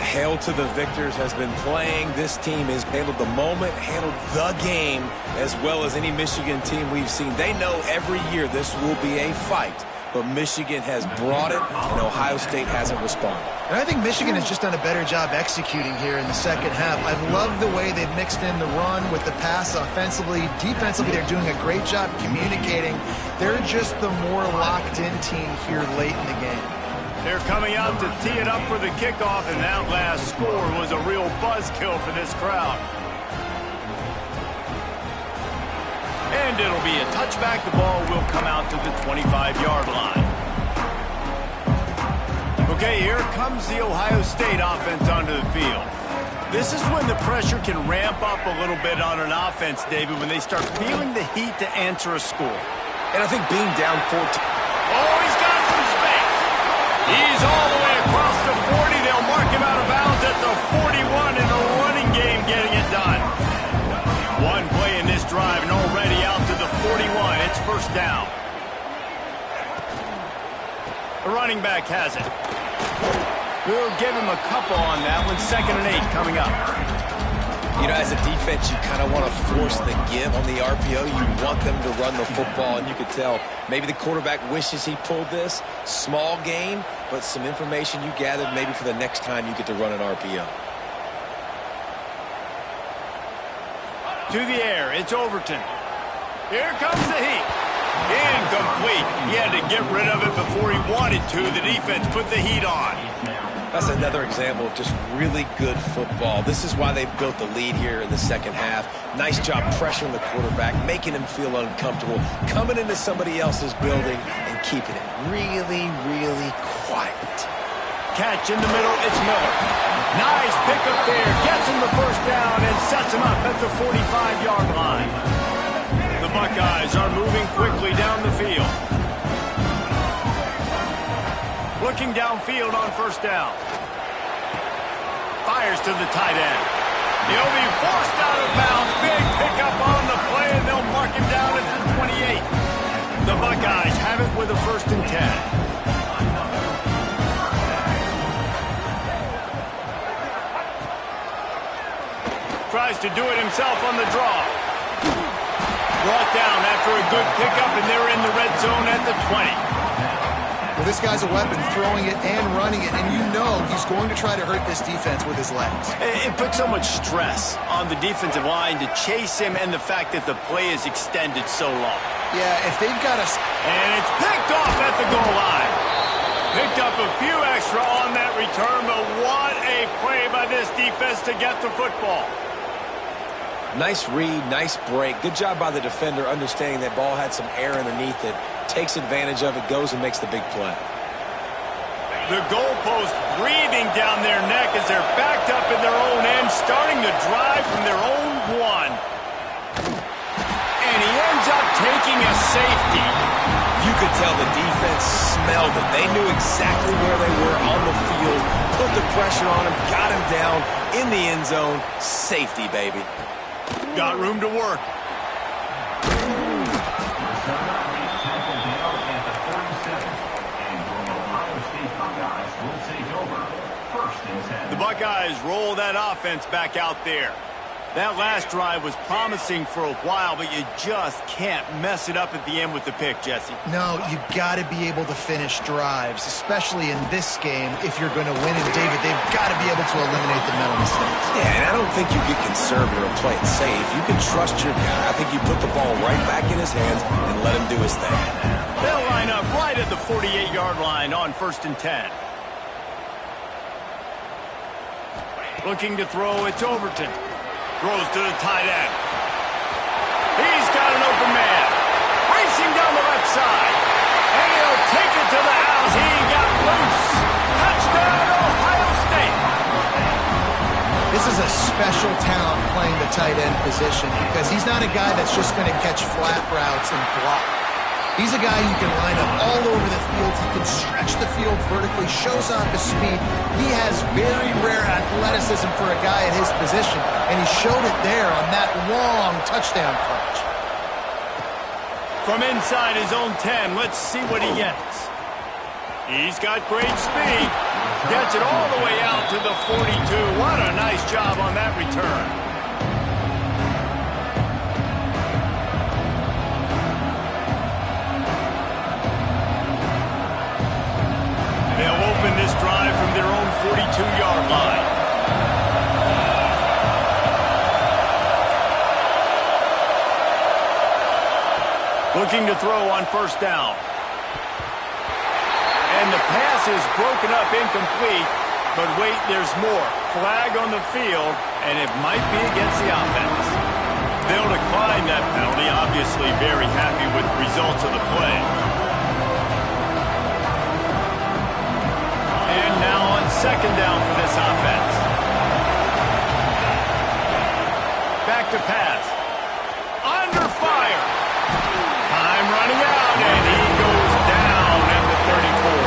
Hail to the victors has been playing. This team has handled the moment, handled the game, as well as any Michigan team we've seen. They know every year this will be a fight, but Michigan has brought it, and Ohio State hasn't responded. And I think Michigan has just done a better job executing here in the second half. I love the way they've mixed in the run with the pass offensively. Defensively, they're doing a great job communicating. They're just the more locked-in team here late in the game. They're coming out to tee it up for the kickoff, and that last score was a real buzzkill for this crowd. And it'll be a touchback. The ball will come out to the 25-yard line. Okay, here comes the Ohio State offense onto the field. This is when the pressure can ramp up a little bit on an offense, David, when they start feeling the heat to answer a score. And I think being down 14. Oh, he's got some space. He's all the way across the 40. They'll mark him out of bounds at the 41 in the running game, getting it done. One play in this drive and already out to the 41. It's 1st down. The running back has it. We'll give him a couple on that one. 2nd and 8 coming up. You know, as a defense, you kind of want to force the give on the RPO. You want them to run the football, and you could tell maybe the quarterback wishes he pulled this. Small gain, but some information you gathered maybe for the next time you get to run an RPO. To the air, it's Overton. Here comes the heat. Incomplete. He had to get rid of it before he wanted to. The defense put the heat on. That's another example of just really good football. This is why they've built the lead here in the second half. Nice job pressuring the quarterback, making him feel uncomfortable, coming into somebody else's building and keeping it really, really quiet. Catch in the middle, it's Miller. Nice pickup there, gets him the 1st down and sets him up at the 45-yard line. The Buckeyes are moving quickly down the field. Looking downfield on 1st down. Fires to the tight end. He'll be forced out of bounds. Big pickup on the play, and they'll mark him down at the 28. The Buckeyes have it with a 1st and 10. Tries to do it himself on the draw. Brought down after a good pickup, and they're in the red zone at the 20. Well, this guy's a weapon, throwing it and running it, and you know he's going to try to hurt this defense with his legs. It puts so much stress on the defensive line to chase him, and the fact that the play is extended so long. Yeah, if they've got a... And it's picked off at the goal line. Picked up a few extra on that return, but what a play by this defense to get the football. Nice read, nice break. Good job by the defender understanding that ball had some air underneath it. Takes advantage of it, goes and makes the big play. The goalpost breathing down their neck as they're backed up in their own end, starting to drive from their own 1. And he ends up taking a safety. You could tell the defense smelled it. They knew exactly where they were on the field, put the pressure on him, got him down in the end zone. Safety, baby. Got room to work. The Buckeyes roll that offense back out there. That last drive was promising for a while, but you just can't mess it up at the end with the pick, Jesse. No, you got to be able to finish drives, especially in this game if you're going to win. And, David, they've got to be able to eliminate the mental mistakes. Yeah, and I don't think you get conservative or play it safe. You can trust your guy. I think you put the ball right back in his hands and let him do his thing. They'll line up right at the 48-yard line on 1st and 10. Looking to throw, it's Overton. Throws to the tight end. He's got an open man. Racing down the left side. And he'll take it to the house. He got loose. Touchdown, Ohio State. This is a special talent playing the tight end position because he's not a guy that's just going to catch flat routes and block. He's a guy who can line up all over the field. He can stretch the field vertically, shows off his speed. He has very rare athleticism for a guy at his position, and he showed it there on that long touchdown catch. From inside his own 10, let's see what he gets. He's got great speed. Gets it all the way out to the 42. What a nice job on that return. They'll open this drive from their own 42-yard line. Looking to throw on 1st down. And the pass is broken up incomplete, but wait, there's more. Flag on the field, and it might be against the offense. They'll decline that penalty, obviously very happy with the results of the play. And now on 2nd down for this offense. Back to pass. Under fire. Time running out, and he goes down at the 34.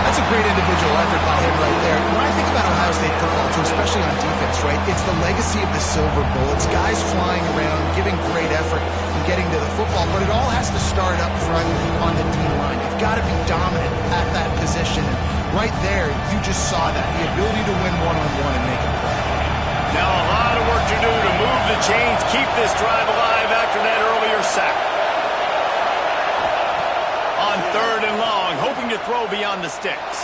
That's a great individual effort by him right there. When I think about Ohio State football, too, especially on defense, right, it's the legacy of the Silver Bullets, guys flying around, giving great effort and getting to the football, but it all has to start up front on the D-line. You've got to be dominant at that position. And right there, you just saw that, the ability to win one-on-one and make a play. Now a lot of work to do to move the chains, keep this drive alive after that earlier sack. On 3rd and long, hoping to throw beyond the sticks.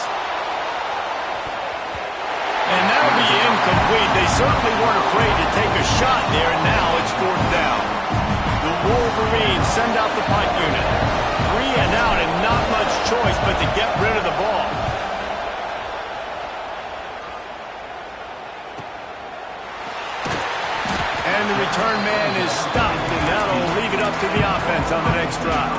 And that'll be incomplete. They certainly weren't afraid to take a shot there, and now it's 4th down. The Wolverines send out the punt unit. 3 and out, and not much choice but to get rid of the ball. And the return man is stopped, and that'll leave it up to the offense on the next drive.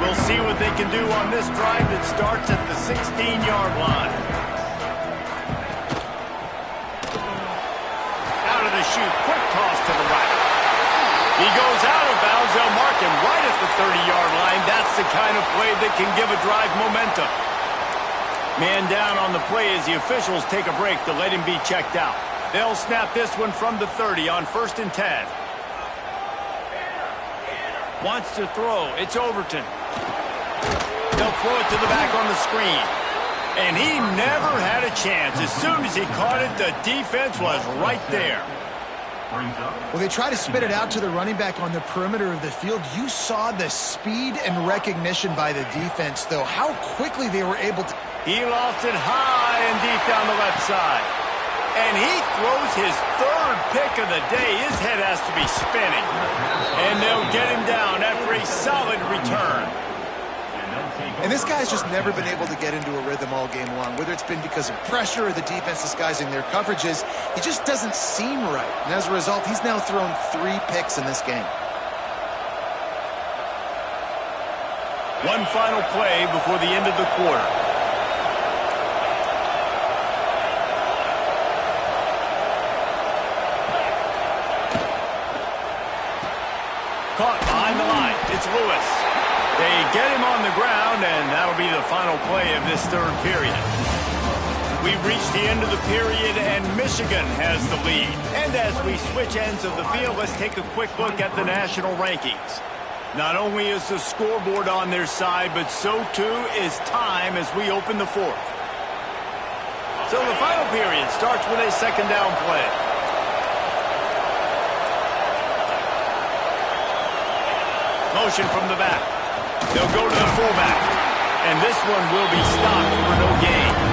We'll see what they can do on this drive that starts at the 16-yard line. Out of the chute, quick toss to the right. He goes out of bounds. They'll mark him right at the 30-yard line. That's the kind of play that can give a drive momentum. Man down on the play as the officials take a break to let him be checked out. They'll snap this one from the 30 on 1st and 10. Wants to throw. It's Overton. They'll throw it to the back on the screen. And he never had a chance. As soon as he caught it, the defense was right there. Well, they try to spit it out to the running back on the perimeter of the field. You saw the speed and recognition by the defense, though. How quickly they were able to... He lost it high and deep down the left side. And he throws his 3rd pick of the day. His head has to be spinning. And they'll get him down after a solid return. And this guy's just never been able to get into a rhythm all game long, whether it's been because of pressure or the defense disguising their coverages. He just doesn't seem right. And as a result, he's now thrown 3 picks in this game. One final play before the end of the quarter. Caught behind the line. It's Lewis. They get him on the ground, and that'll be the final play of this 3rd period. We've reached the end of the period, and Michigan has the lead. And as we switch ends of the field, let's take a quick look at the national rankings. Not only is the scoreboard on their side, but so too is time as we open the 4th. So the final period starts with a second down play. Motion from the back. They'll go to the fullback. And this one will be stopped for no gain.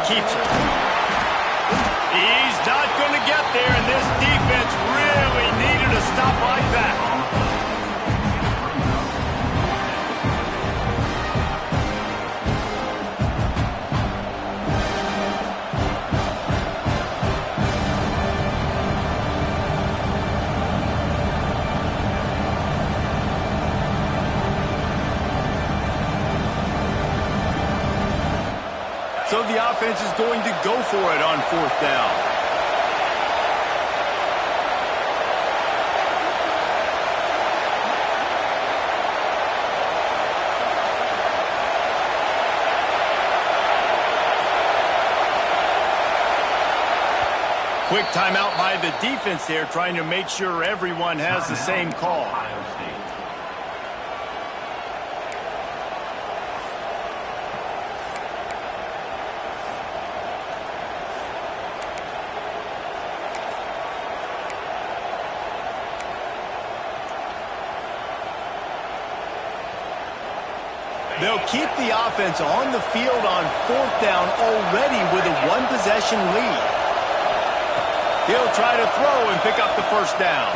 Keeps it. He's not going to get there, and this defense really needed a stop like that. So the offense is going to go for it on fourth down. Quick timeout by the defense there, trying to make sure everyone has the same call. They'll keep the offense on the field on fourth down already with a one-possession lead. He'll try to throw and pick up the first down.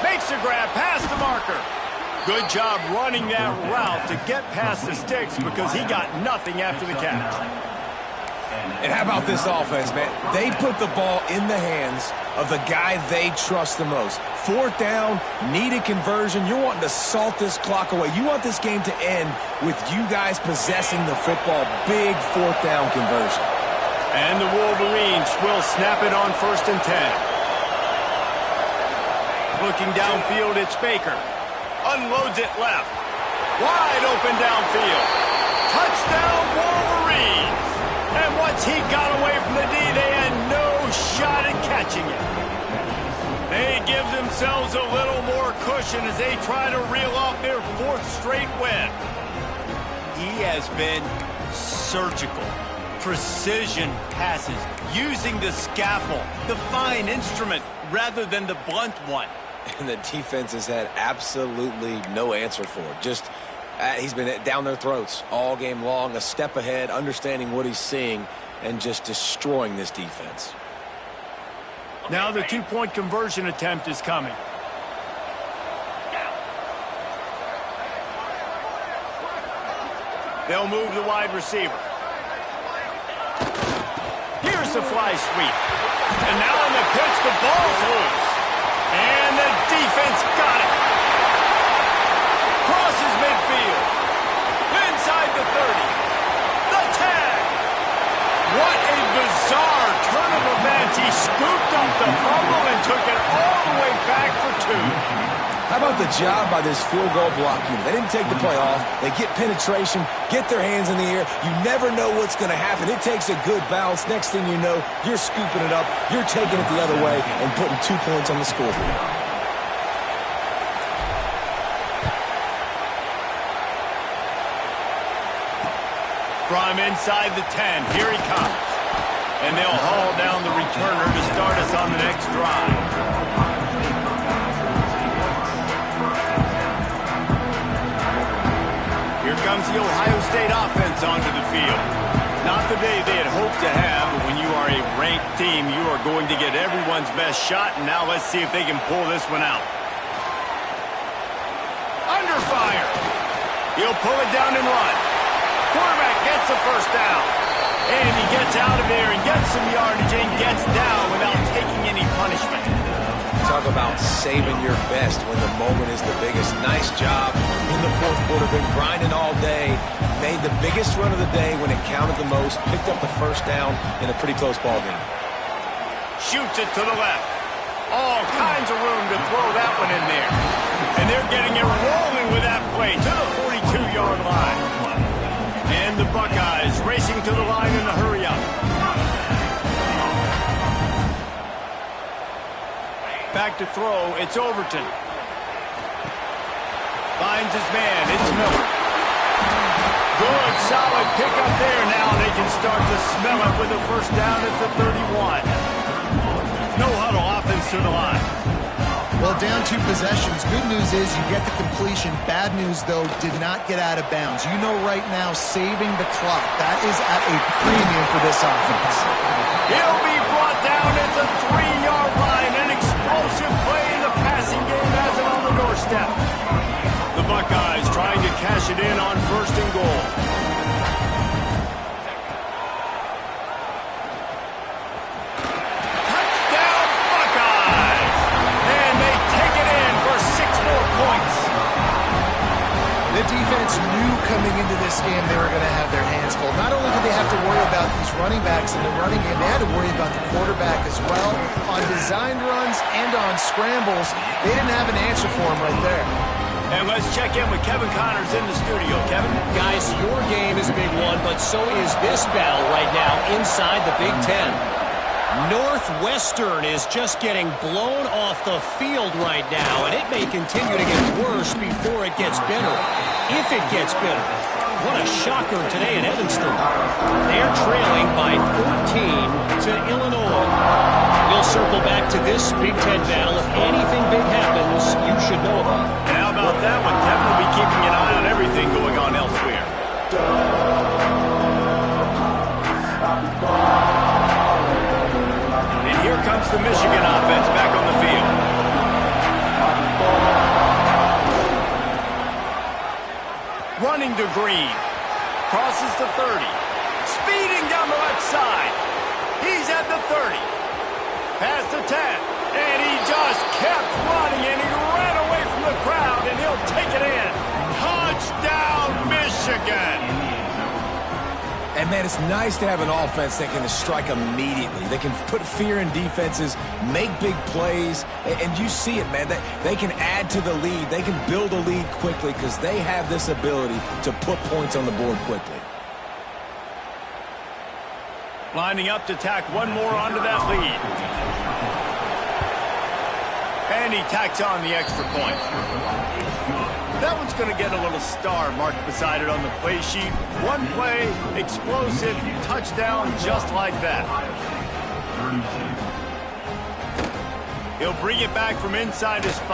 Makes a grab past the marker. Good job running that route to get past the sticks because he got nothing after the catch. And how about this offense, man? They put the ball in the hands of the guy they trust the most. Fourth down, needed conversion. You're wanting to salt this clock away. You want this game to end with you guys possessing the football. Big fourth down conversion. And the Wolverines will snap it on 1st and 10. Looking downfield, it's Baker. Unloads it left. Wide open downfield. Touchdown, Wolverines! And once he got away from the D, they had no shot at catching it. They give themselves a little more cushion as they try to reel off their 4th straight win. He has been surgical. Precision passes, using the scalpel, the fine instrument, rather than the blunt one. And the defense has had absolutely no answer for it. Just, he's been down their throats all game long, a step ahead, understanding what he's seeing, and just destroying this defense. Now the two-point conversion attempt is coming. They'll move the wide receiver. Here's the fly sweep. And now in the pitch, the ball's loose. And the defense got it. Crosses midfield. Inside the 30. The tag. What a bizarre turn of events. He scooped up the fumble and took it all the way back for 2. How about the job by this field goal block unit? They didn't take the play off. They get penetration, get their hands in the air. You never know what's going to happen. It takes a good bounce. Next thing you know, you're scooping it up, you're taking it the other way, and putting 2 points on the scoreboard. From inside the 10, here he comes. And they'll haul down the returner to start us on the next drive. Here comes the Ohio State offense onto the field. Not the day they had hoped to have, but when you are a ranked team, you are going to get everyone's best shot, and now let's see if they can pull this one out. Under fire. He'll pull it down and run. Quarterback gets the first down. And he gets out of there and gets some yardage and gets down without taking any punishment. Talk about saving your best when the moment is the biggest. Nice job in the fourth quarter. Been grinding all day. Made the biggest run of the day when it counted the most. Picked up the first down in a pretty close ball game. Shoots it to the left. All kinds of room to throw that one in there. And they're getting it rolling with that play to the 42-yard line. And the Buckeyes racing to the line in the hurry-up. Back to throw, it's Overton. Finds his man, it's Miller. Good, solid pickup there now. They can start to smell it with a first down at the 31. No huddle, offense to the line. Well, down 2 possessions. Good news is you get the completion. Bad news, though, did not get out of bounds. You know right now, saving the clock. That is at a premium for this offense. He'll be brought down at the 3-yard line. An explosive play in the passing game has it on the doorstep. The Buckeyes trying to cash it in on 1st and goal. Touchdown Buckeyes! And they take it in for 6 more points. The defense knew coming into this game they were going to have their hands full. Not only did they have to worry about these running backs in the running game, they had to worry about the quarterback as well. On designed runs and on scrambles, they didn't have an answer for him right there. And let's check in with Kevin Connors in the studio. Kevin? Guys, your game is a big one, but so is this battle right now inside the Big Ten. Northwestern is just getting blown off the field right now, and it may continue to get worse before it gets better. If it gets better. What a shocker today in Evanston. They're trailing by 14 to Illinois. We'll circle back to this Big Ten battle. If anything big happens, you should know about it. And how about that one? Kevin will be keeping an eye on everything going on elsewhere. And here comes the Michigan offense back on the field. Running to Green. Crosses the 30. Speeding down the left side. He's at the 30. Past the 10. And he just kept running, and he ran away from the crowd, and he'll take it in. Touchdown, Michigan! And, man, it's nice to have an offense that can strike immediately. They can put fear in defenses, make big plays, and you see it, man. They can add to the lead. They can build a lead quickly because they have this ability to put points on the board quickly. Lining up to tack one more onto that lead. And he tacks on the extra point. That one's going to get a little star marked beside it on the play sheet. One play, explosive, touchdown, just like that. He'll bring it back from inside his 5.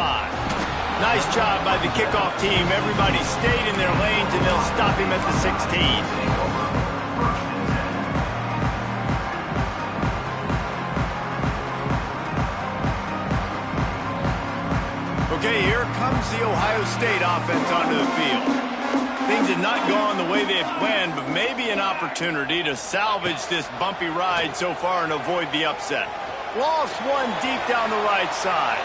Nice job by the kickoff team. Everybody stayed in their lanes, and they'll stop him at the 16. Okay, here comes the Ohio State offense onto the field. Things had not gone the way they had planned, but maybe an opportunity to salvage this bumpy ride so far and avoid the upset. Lost one deep down the right side.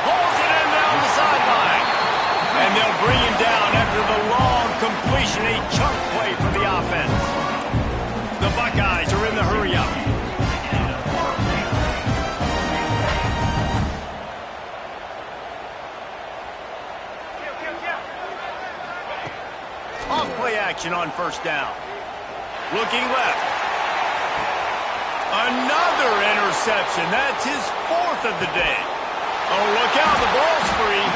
Pulls it in down the sideline. And they'll bring him down after the long completion, a chunk play for the offense. The Buckeyes are in the hurry-up. Off-play action on first down. Looking left. Another interception. That's his 4th of the day. Oh, look out. The ball's free.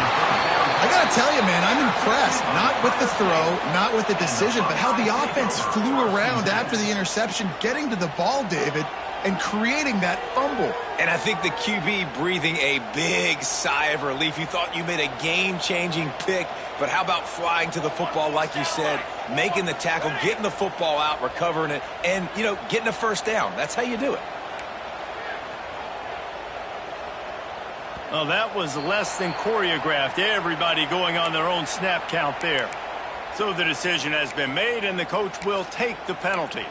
I got to tell you, man, I'm impressed. Not with the throw, not with the decision, but how the offense flew around after the interception, getting to the ball, David, and creating that fumble. And I think the QB breathing a big sigh of relief. You thought you made a game-changing pick, but how about flying to the football, like you said, making the tackle, getting the football out, recovering it, and, you know, getting a first down. That's how you do it. Well, that was less than choreographed. Everybody going on their own snap count there. So the decision has been made, and the coach will take the penalty.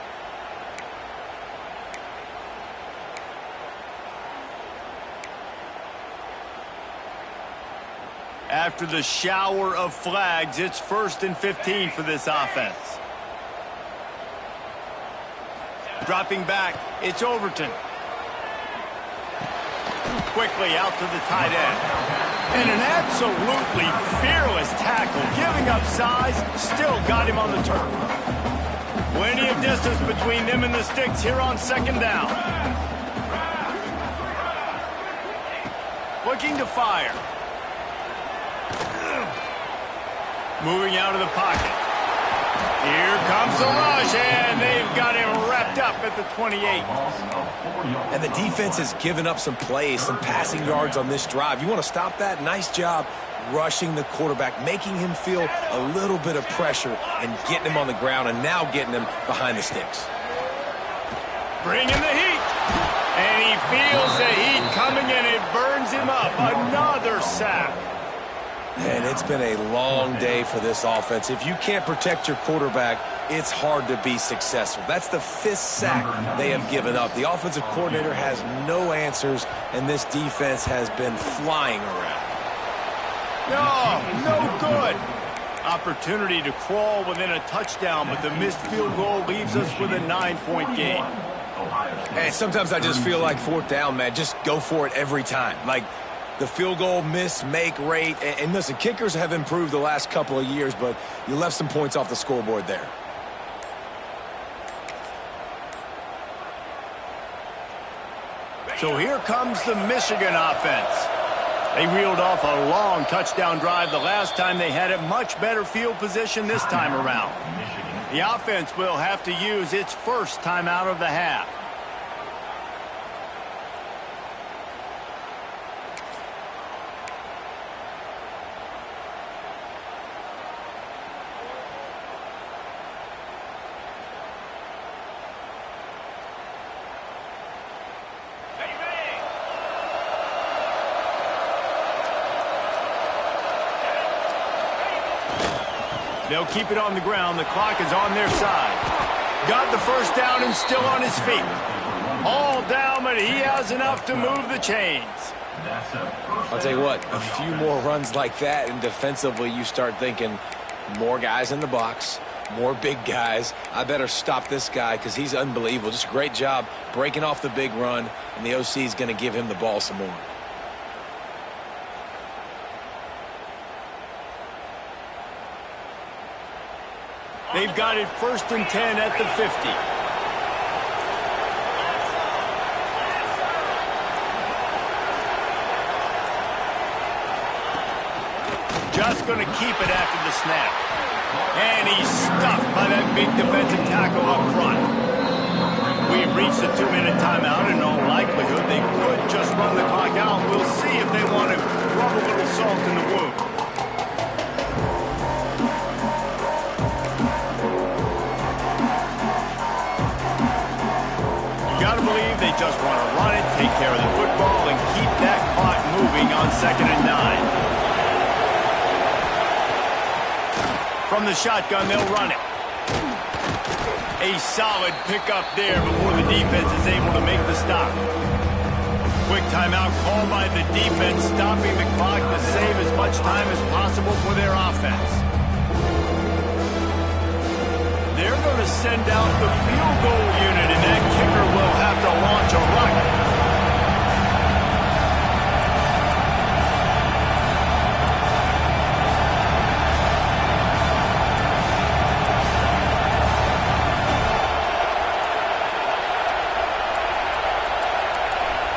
After the shower of flags, it's 1st and 15 for this offense. Dropping back, it's Overton. quickly out to the tight end. And an absolutely fearless tackle, giving up size, still got him on the turf. Plenty of distance between them and the sticks here on second down. Looking to fire. Moving out of the pocket. Here comes the rush, and they've got him wrapped up at the 28. And the defense has given up some plays, some passing yards on this drive. You want to stop that? Nice job rushing the quarterback, making him feel a little bit of pressure and getting him on the ground and now getting him behind the sticks. Bringing the heat. And he feels the heat coming in. It burns him up. Another sack. And it's been a long day for this offense. If you can't protect your quarterback, it's hard to be successful. That's the 5th sack they have given up. The offensive coordinator has no answers, and this defense has been flying around. No good. Opportunity to crawl within a touchdown, but the missed field goal leaves us with a 9-point game. And sometimes I just feel like 4th down, man, just go for it every time. Like, the field goal miss-make rate. And listen, kickers have improved the last couple of years, but you left some points off the scoreboard there. So here comes the Michigan offense. They reeled off a long touchdown drive the last time they had it. Much better field position this time around. The offense will have to use its first timeout of the half. They'll keep it on the ground. The clock is on their side. Got the first down and still on his feet. All down, but he has enough to move the chains. I'll tell you what, a few more runs like that, and defensively you start thinking more guys in the box, more big guys. I better stop this guy because he's unbelievable. Just a great job breaking off the big run, and the OC is going to give him the ball some more. They've got it 1st and 10 at the 50. Just going to keep it after the snap. And he's stuffed by that big defensive tackle up front. We've reached the 2-minute timeout. In all likelihood, they could just run the clock out. We'll see if they want to rub a little salt in the wound. Gotta believe they just want to run it, take care of the football, and keep that clock moving on 2nd and 9. From the shotgun, they'll run it. A solid pickup there before the defense is able to make the stop. Quick timeout called by the defense, stopping the clock to save as much time as possible for their offense. They're going to send out the field goal unit, and that kicker will have to launch a rocket.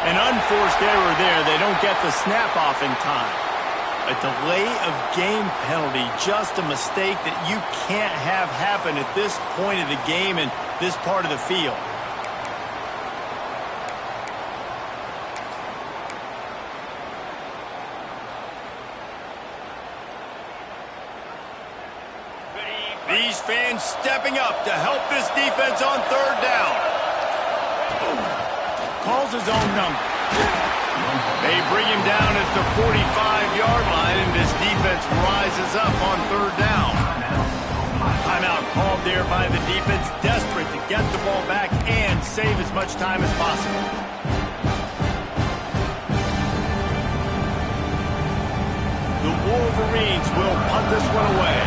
An unforced error there. They don't get the snap off in time. A delay of game penalty, just a mistake that you can't have happen at this point of the game and this part of the field. These fans stepping up to help this defense on 3rd down. Calls his own number. They bring him down at the 45-yard line, and this defense rises up on 3rd down. Timeout called there by the defense, desperate to get the ball back and save as much time as possible. The Wolverines will punt this one away.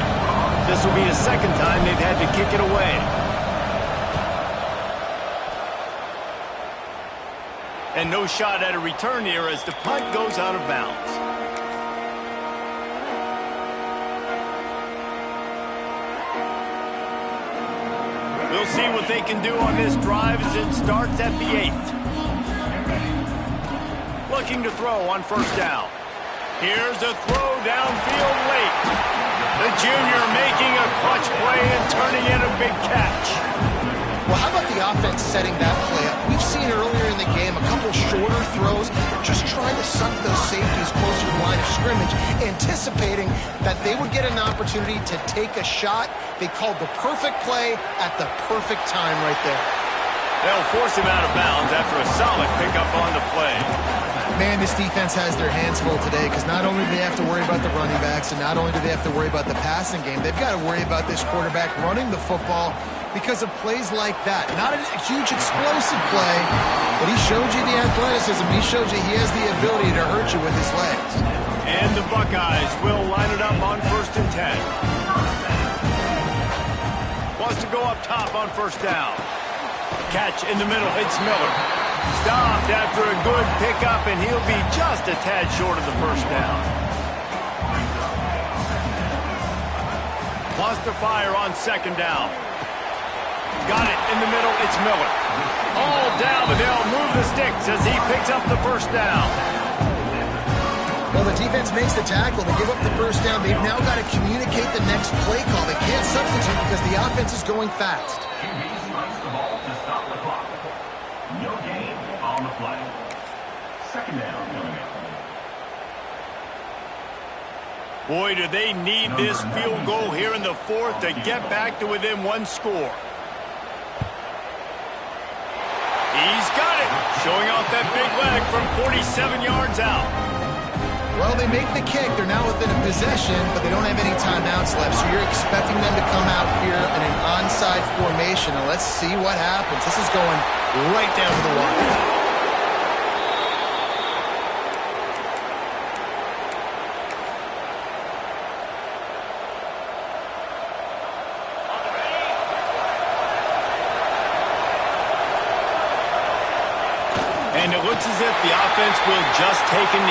This will be the 2nd time they've had to kick it away. And no shot at a return here as the punt goes out of bounds. We'll see what they can do on this drive as it starts at the 8. Looking to throw on first down. Here's a throw downfield late. The junior making a clutch play and turning in a big catch. Well, how about the offense setting that play up? We've seen earlier in the game a couple shorter throws, just trying to suck those safeties closer to the line of scrimmage, anticipating that they would get an opportunity to take a shot. They called the perfect play at the perfect time right there. They'll force him out of bounds after a solid pickup on the play. Man, this defense has their hands full today because not only do they have to worry about the running backs and not only do they have to worry about the passing game, they've got to worry about this quarterback running the football because of plays like that. Not a huge explosive play, but he showed you the athleticism. He showed you he has the ability to hurt you with his legs. And the Buckeyes will line it up on 1st and 10. Wants to go up top on first down. Catch in the middle. It's Miller. Stopped after a good pickup, and he'll be just a tad short of the first down. Wants to fire on 2nd down. Got it in the middle. It's Miller. All down, but they'll move the sticks as he picks up the first down. Well, the defense makes the tackle. They give up the first down. They've now got to communicate the next play call. They can't substitute because the offense is going fast. QB runs the ball to stop the clock. No gain on the play. 2nd down coming up. Boy, do they need this field goal here in the 4th to get back to within 1 score. He's got it, showing off that big leg from 47 yards out. Well, they make the kick. They're now within a possession, but they don't have any timeouts left, so you're expecting them to come out here in an onside formation. Now, let's see what happens. This is going right down to the wire. And it looks as if the offense will just take a knee.